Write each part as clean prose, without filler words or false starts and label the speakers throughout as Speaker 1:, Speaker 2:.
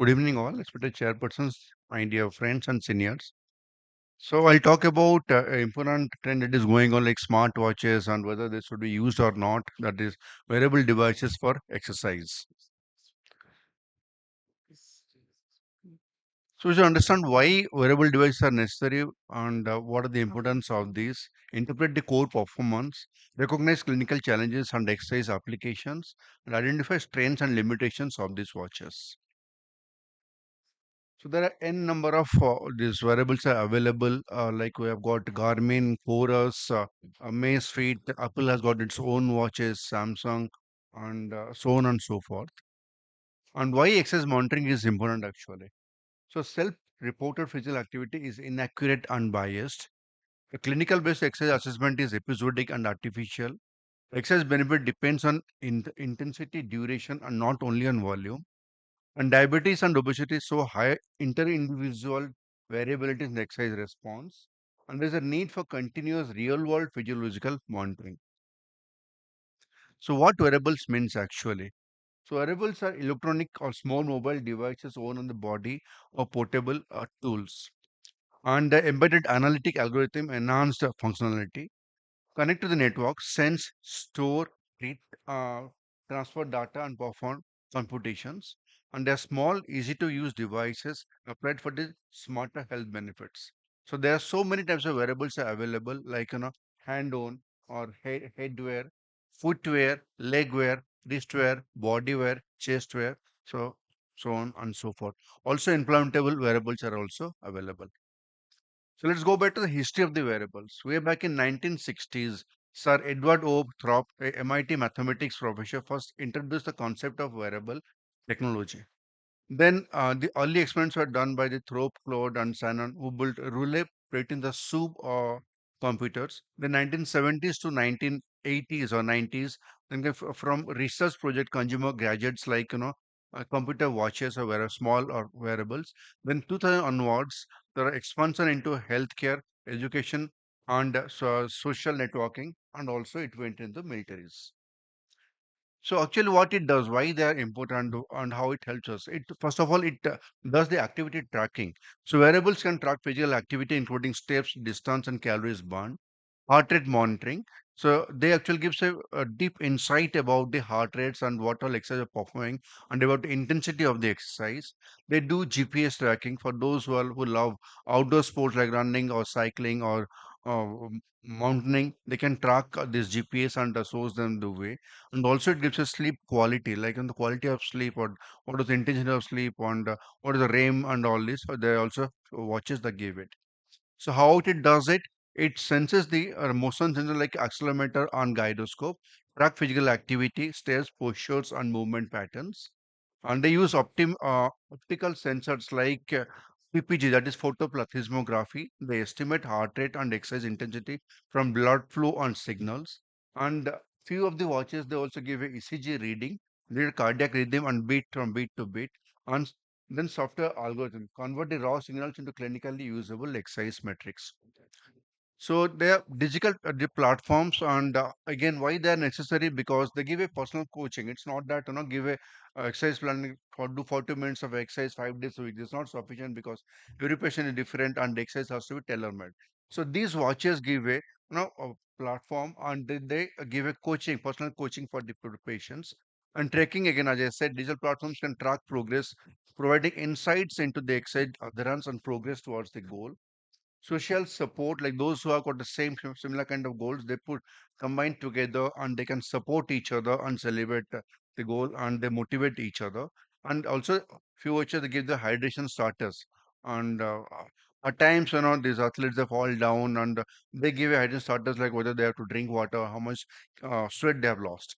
Speaker 1: Good evening, all respected chairpersons, my dear friends and seniors. So I'll talk about an important trend that is going on, like smartwatches and whether they should be used or not. That is wearable devices for exercise. So we should understand why wearable devices are necessary and what are the importance of these. Interpret the core performance, recognize clinical challenges and exercise applications, and identify strengths and limitations of these watches. So there are n number of these wearables are available. Like we have got Garmin, Chorus, Amazfit. Apple has got its own watches, Samsung, and so on and so forth. And why exercise monitoring is important actually. So self-reported physical activity is inaccurate and biased. The clinical-based exercise assessment is episodic and artificial. Exercise benefit depends on intensity, duration, and not only on volume. And diabetes and obesity show high inter-individual variability in the exercise response. And there's a need for continuous real-world physiological monitoring. So what wearables means actually? So wearables are electronic or small mobile devices worn on the body or portable tools. And the embedded analytic algorithm enhanced functionality. Connect to the network, sense, store, read, uh, transfer data, and perform computations. And they're small, easy to use devices applied for the smarter health benefits. So there are so many types of wearables are available, like hand on or headwear, footwear, leg wear, wrist wear, body wear, chest wear, so on and so forth. Also, implantable wearables are also available. So let's go back to the history of the wearables. Way back in 1960s, Sir Edward O. Thorpe, a MIT mathematics professor, first introduced the concept of wearable technology. Then the early experiments were done by the Thorpe, Claude, and Shannon, who built relay plate in the soup computers. The 1970s to 1980s or 90s, then from research project consumer gadgets like computer watches or small or wearables. Then 2000 onwards, there are expansion into healthcare, education, and social networking, and also it went into militaries. So actually, what it does, why they are important, and how it helps us. It first of all, it does the activity tracking. So wearables can track physical activity, including steps, distance, and calories burned. Heart rate monitoring. So they actually gives a deep insight about the heart rates and what all exercise are performing, and about the intensity of the exercise. They do GPS tracking for those who love outdoor sports like running or cycling or mountaineering. They can track this GPS and shows them the way, and also it gives a sleep quality, like on the quality of sleep, or what is the intensity of sleep, and what is the REM and all this. So there are also watches that give it. So how it does it? It senses the motion sensor like accelerometer and gyroscope, track physical activity, steps, postures, and movement patterns. And they use optical sensors like PPG, that is photoplethysmography. They estimate heart rate and exercise intensity from blood flow and signals. And few of the watches, they also give a ECG reading, read cardiac rhythm and beat from beat to beat. And then software algorithm convert the raw signals into clinically usable exercise metrics. So they are digital the platforms, and again, why they are necessary? Because they give a personal coaching. It's not that give a exercise plan for do 40 minutes of exercise 5 days a week. It's not sufficient because every patient is different and the exercise has to be tailor-made. So these watches give a platform, and they give a coaching, personal coaching for the patients. And tracking, again, as I said, digital platforms can track progress, providing insights into the exercise adherence and progress towards the goal. Social support, like those who have got the same similar kind of goals, they put combine together and they can support each other and celebrate the goal, and they motivate each other. And also future they give the hydration starters, and at times these athletes they fall down, and they give a hydration starters like whether they have to drink water, how much sweat they have lost.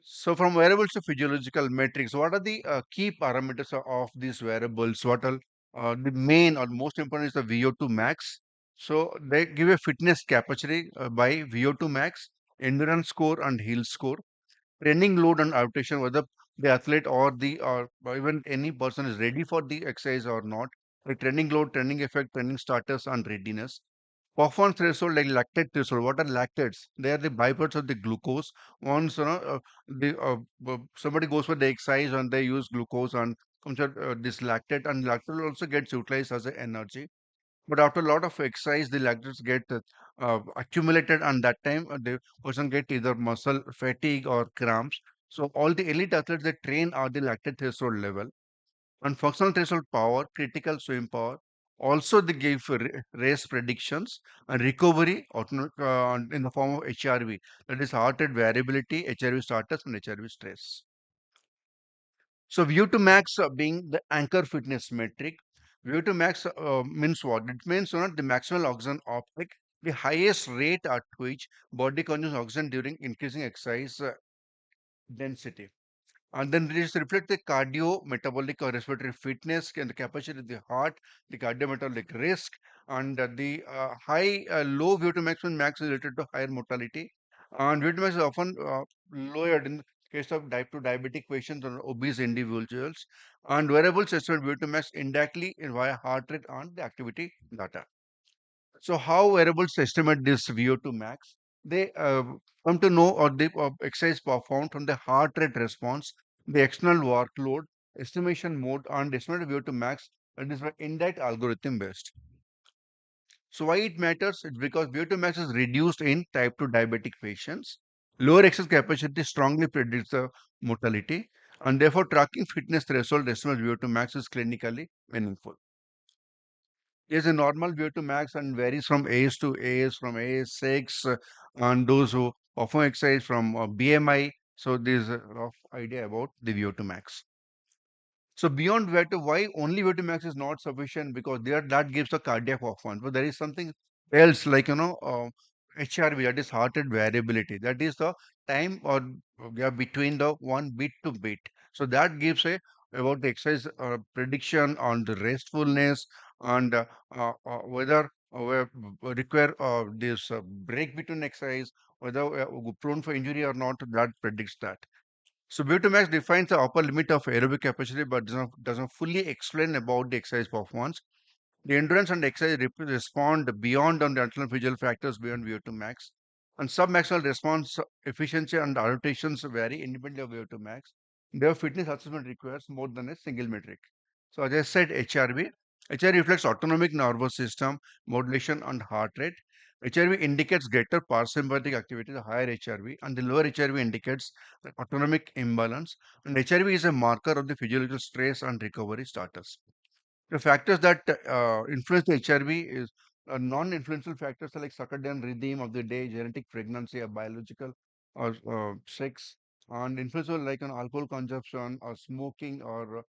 Speaker 1: So from wearables to physiological metrics, what are the key parameters of these wearables? What are the main or most important is the VO2 max. So they give a fitness capacity by VO2 max, endurance score and health score, training load and adaptation, whether the athlete or even any person is ready for the exercise or not, like training load, training effect, training status and readiness. Performance threshold like lactate threshold. What are lactates? They are the byproducts of the glucose. Once somebody goes for the exercise and they use glucose and comes out this lactate, and lactate also gets utilized as a energy. But after a lot of exercise, the lactates get accumulated, and that time the person get either muscle fatigue or cramps. So all the elite athletes they train at the lactate threshold level and functional threshold power, critical swim power. Also, they give race predictions and recovery in the form of HRV, that is heart rate variability, HRV status, and HRV stress. So, VO2 max being the anchor fitness metric. VO2 max means what? It means the maximal oxygen uptake, the highest rate at which body consumes oxygen during increasing exercise density. And then this reflect the cardio metabolic or respiratory fitness and the capacity of the heart, the cardiometabolic risk, and the high low VO2 max when max is related to higher mortality. And VO2 max is often lowered in the case of type 2 diabetic patients or obese individuals. And wearables estimate VO2 max indirectly in via heart rate and the activity data. So how wearables estimate this VO2 max? They come to know or the exercise performed from the heart rate response, the external workload, estimation mode, and estimated VO2 max. That is by indirect algorithm based. So why it matters? It's because VO2 max is reduced in type 2 diabetic patients. Lower exercise capacity strongly predicts the mortality, and therefore tracking fitness threshold estimates VO2 max is clinically meaningful. There's a normal VO2 max and varies from age to age, from age, sex, and those who perform exercise from BMI. So there's a rough idea about the VO2 max. So beyond VO2, why only VO2 max is not sufficient because there that gives a cardiac performance. But there is something else like HRV, that is heart rate variability. That is the time or between the one beat to beat. So that gives a about the exercise prediction on the restfulness and whether we require this break between exercise, whether prone for injury or not. That predicts that. So Max defines the upper limit of aerobic capacity but does not fully explain about the exercise performance. The endurance and exercise respond beyond on the internal physical factors beyond VO2 max. And submaximal response efficiency and adaptations vary independently of VO2 max. Their fitness assessment requires more than a single metric. So as I said, HRV. HRV reflects autonomic nervous system, modulation and heart rate. HRV indicates greater parasympathetic activity, the higher HRV, and the lower HRV indicates the autonomic imbalance. And HRV is a marker of the physiological stress and recovery status. The factors that influence the HRV is non-influential factors like circadian rhythm of the day, genetic pregnancy, or biological or sex, and influential like an alcohol consumption or smoking or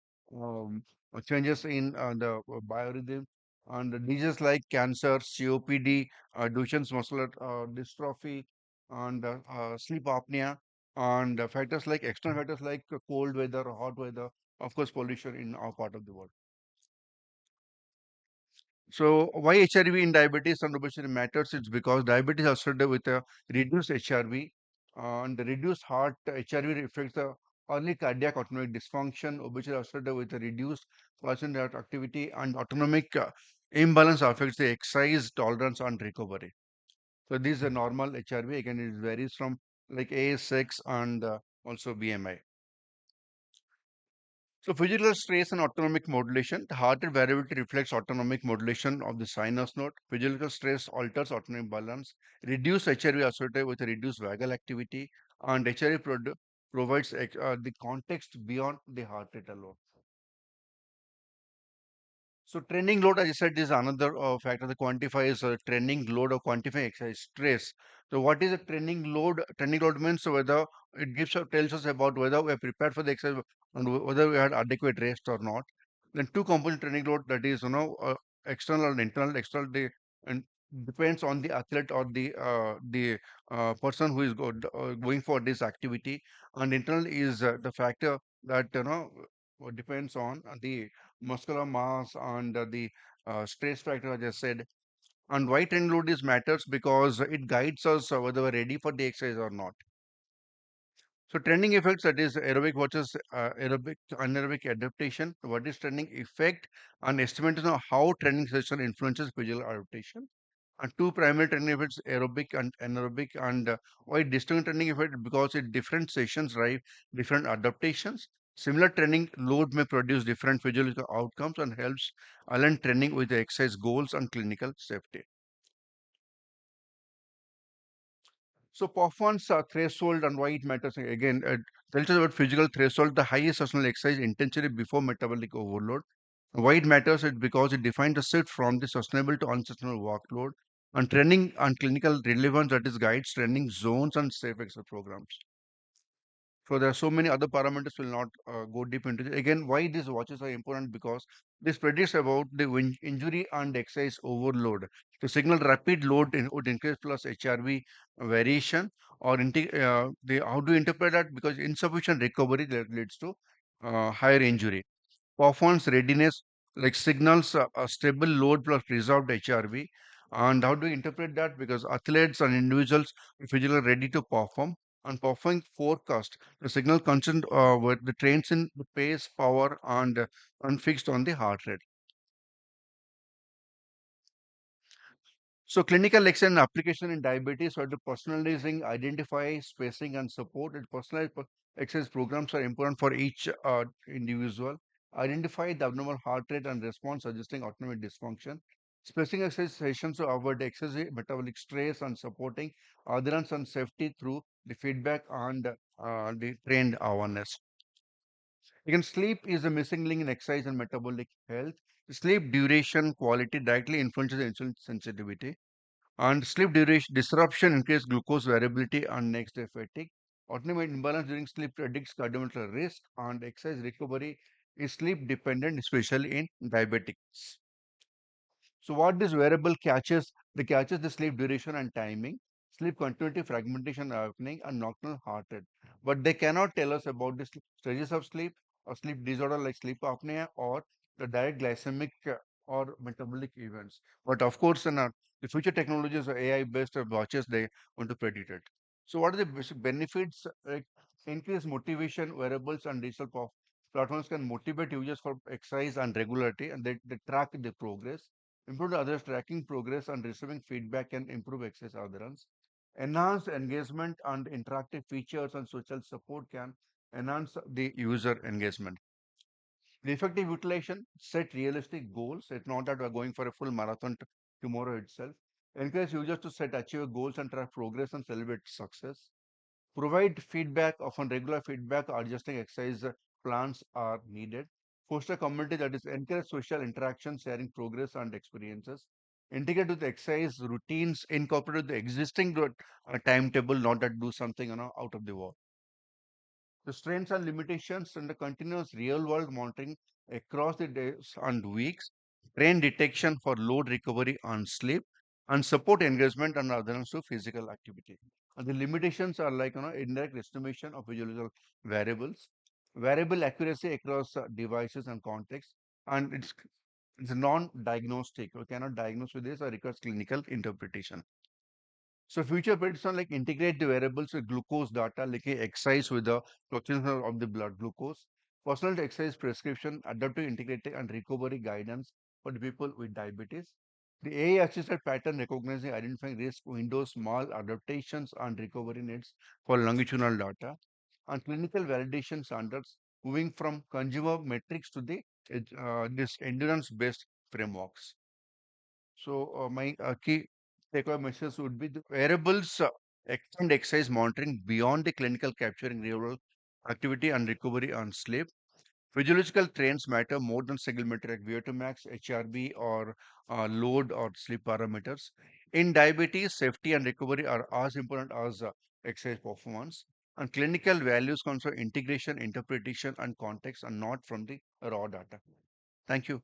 Speaker 1: changes in the biorhythm, and diseases like cancer, COPD, Duchenne's muscular dystrophy, and sleep apnea, and factors like external factors like cold weather, hot weather, of course, pollution in our part of the world. So why HRV in diabetes and obesity matters? It's because diabetes is associated with a reduced HRV and the reduced heart HRV reflects the early cardiac autonomic dysfunction. Obesity is associated with a reduced cardiac activity and autonomic imbalance affects the exercise tolerance and recovery. So this is a normal HRV. Again, it varies from like age, sex, and also BMI. So physical stress and autonomic modulation. The heart rate variability reflects autonomic modulation of the sinus node. Physical stress alters autonomic balance. Reduced HRV associated with a reduced vagal activity, and HRV provides the context beyond the heart rate alone. So training load, as I said, is another factor that quantifies training load or quantifying exercise stress. So what is a training load? Training load means whether it tells us about whether we are prepared for the exercise and whether we had adequate rest or not. Then two component training load, that is external and internal. External and depends on the athlete or the person who is going for this activity, and internal is the factor that depends on the muscular mass and the stress factor, as I said. And why training load is matters because it guides us whether we're ready for the exercise or not. So training effects, that is aerobic versus aerobic anaerobic adaptation. What is training effect and estimation of how training session influences physical adaptation? Two primary training effects, aerobic and anaerobic. And why distinct training effect? Because in different sessions drive different adaptations. Similar training load may produce different physiological outcomes and helps align training with the exercise goals and clinical safety. So performance threshold and why it matters again. Tells us about physical threshold, the highest sustainable exercise intensity before metabolic overload. Why it matters is because it defines the shift from the sustainable to unsustainable workload and training and clinical relevance, that is guides training zones and safe exercise programs. So there are so many other parameters will not go deep into it. Again, why these watches are important because this predicts about the injury and exercise overload. To signal rapid load would increase plus HRV variation or how do you interpret that? Because insufficient recovery that leads to higher injury. Performance readiness like signals a stable load plus resolved HRV. And how do you interpret that? Because athletes and individuals physically ready to perform and performing forecast the signal constant with the trains in the pace, power, and unfixed on the heart rate. So clinical action application in diabetes or the personalizing, identify, spacing, and support. And personalized exercise programs are important for each individual. Identify the abnormal heart rate and response, suggesting autonomic dysfunction. Spacing exercise sessions to avoid excessive metabolic stress and supporting adherence and safety through the feedback and the trained awareness. Again, sleep is a missing link in exercise and metabolic health. Sleep duration quality directly influences insulin sensitivity and sleep duration disruption increase glucose variability and next day fatigue. Autonomic imbalance during sleep predicts cardiovascular risk and exercise recovery is sleep dependent, especially in diabetics. So what this wearable catches? They catches the sleep duration and timing, sleep continuity, fragmentation, happening, and nocturnal heart rate. But they cannot tell us about the stages of sleep or sleep disorder like sleep apnea or the direct glycemic or metabolic events. But of course, in the future technologies or AI-based watches, they want to predict it. So what are the basic benefits? Increase motivation, wearables, and platforms can motivate users for exercise and regularity, and they track the progress. Improved others tracking progress and receiving feedback can improve exercise adherence. Enhanced engagement and interactive features and social support can enhance the user engagement. The effective utilization, set realistic goals. It's not that we're going for a full marathon tomorrow itself. Encourage users to set achieve goals and track progress and celebrate success. Provide feedback, often regular feedback, adjusting exercise plans are needed. Foster community, that is encourage social interaction, sharing progress and experiences. Integrate with exercise routines, incorporate the existing timetable, not that do something out of the wall. The strengths and limitations and the continuous real world monitoring across the days and weeks, train detection for load recovery and sleep, and support engagement and adherence to physical activity. And the limitations are like indirect estimation of physiological variables, variable accuracy across devices and contexts, and it's non-diagnostic. We cannot diagnose with this or requires clinical interpretation. So future prediction like integrate the variables with glucose data, like exercise with the fluctuation of the blood glucose, personal exercise prescription, adaptive integrated and recovery guidance for the people with diabetes. The AI-assisted pattern recognizing, identifying risk windows, small adaptations and recovery needs for longitudinal data, and clinical validation standards moving from consumer metrics to the this endurance-based frameworks. So my key takeaway messages would be the wearables extend exercise monitoring beyond the clinical capturing real-world activity and recovery on sleep. Physiological trends matter more than single metric like VO2 max, HRV, or load or sleep parameters. In diabetes, safety and recovery are as important as exercise performance. And clinical values comes from integration, interpretation, and context, and not from the raw data. Thank you.